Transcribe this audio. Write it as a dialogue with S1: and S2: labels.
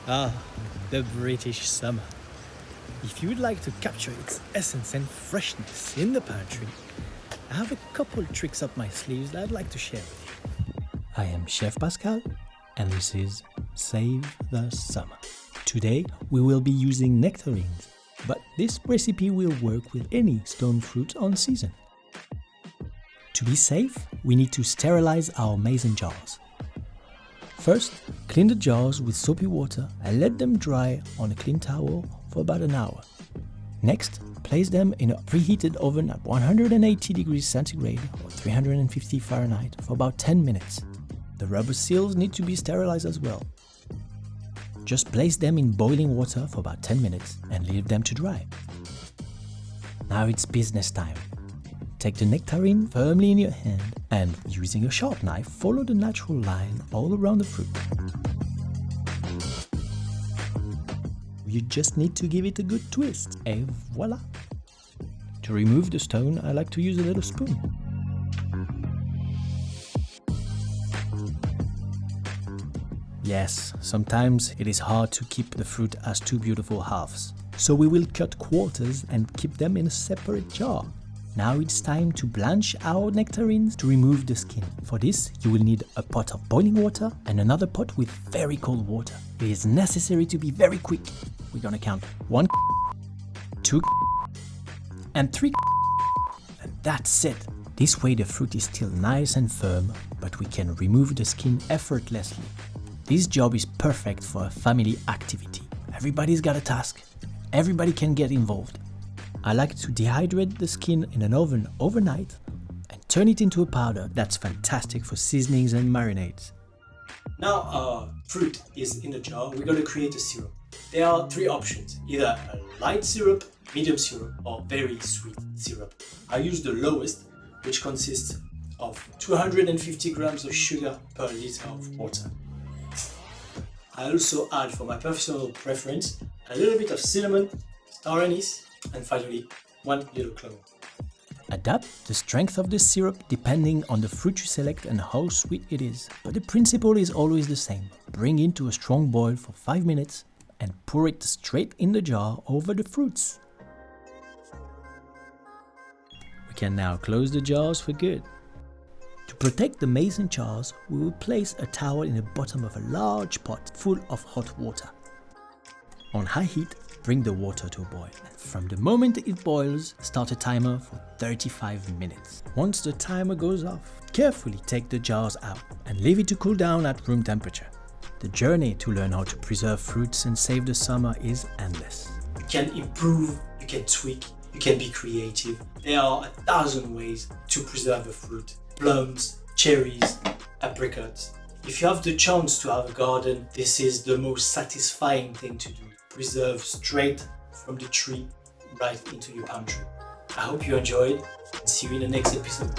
S1: Ah, the British summer. If you would like to capture its essence and freshness in the pantry, I have a couple tricks up my sleeves that I'd like to share with you. I am Chef Pascal, and this is Save the Summer. Today we will be using nectarines, but this recipe will work with any stone fruit on season. To be safe, we need to sterilize our mason jars. First, clean the jars with soapy water and let them dry on a clean towel for about an hour. Next, place them in a preheated oven at 180 degrees centigrade or 350 Fahrenheit for about 10 minutes. The rubber seals need to be sterilized as well. Just place them in boiling water for about 10 minutes and leave them to dry. Now it's business time. Take the nectarine firmly in your hand and, using a sharp knife, follow the natural line all around the fruit. You just need to give it a good twist, et voila! To remove the stone, I like to use a little spoon. Yes, sometimes it is hard to keep the fruit as two beautiful halves, so we will cut quarters and keep them in a separate jar. Now it's time to blanch our nectarines to remove the skin. For this, you will need a pot of boiling water and another pot with very cold water. It is necessary to be very quick. We're gonna count 1, 2, and 3, and that's it. This way the fruit is still nice and firm, but we can remove the skin effortlessly. This job is perfect for a family activity. Everybody's got a task. Everybody can get involved. I like to dehydrate the skin in an oven overnight and turn it into a powder that's fantastic for seasonings and marinades. Now our fruit is in the jar, we're going to create a syrup. There are 3 options, either a light syrup, medium syrup, or very sweet syrup. I use the lowest, which consists of 250 grams of sugar per liter of water. I also add, for my personal preference, a little bit of cinnamon, star anise, and finally, 1 little clove. Adapt the strength of the syrup depending on the fruit you select and how sweet it is, but the principle is always the same. Bring it to a strong boil for 5 minutes and pour it straight in the jar over the fruits. We can now close the jars for good. To protect the mason jars, we will place a towel in the bottom of a large pot full of hot water. On high heat, bring the water to a boil. From the moment it boils, start a timer for 35 minutes. Once the timer goes off, carefully take the jars out and leave it to cool down at room temperature. The journey to learn how to preserve fruits and save the summer is endless. You can improve, you can tweak, you can be creative. There are 1,000 ways to preserve a fruit. Plums, cherries, apricots. If you have the chance to have a garden, this is the most satisfying thing to do. Preserve straight from the tree right into your pantry. I hope you enjoyed and see you in the next episode.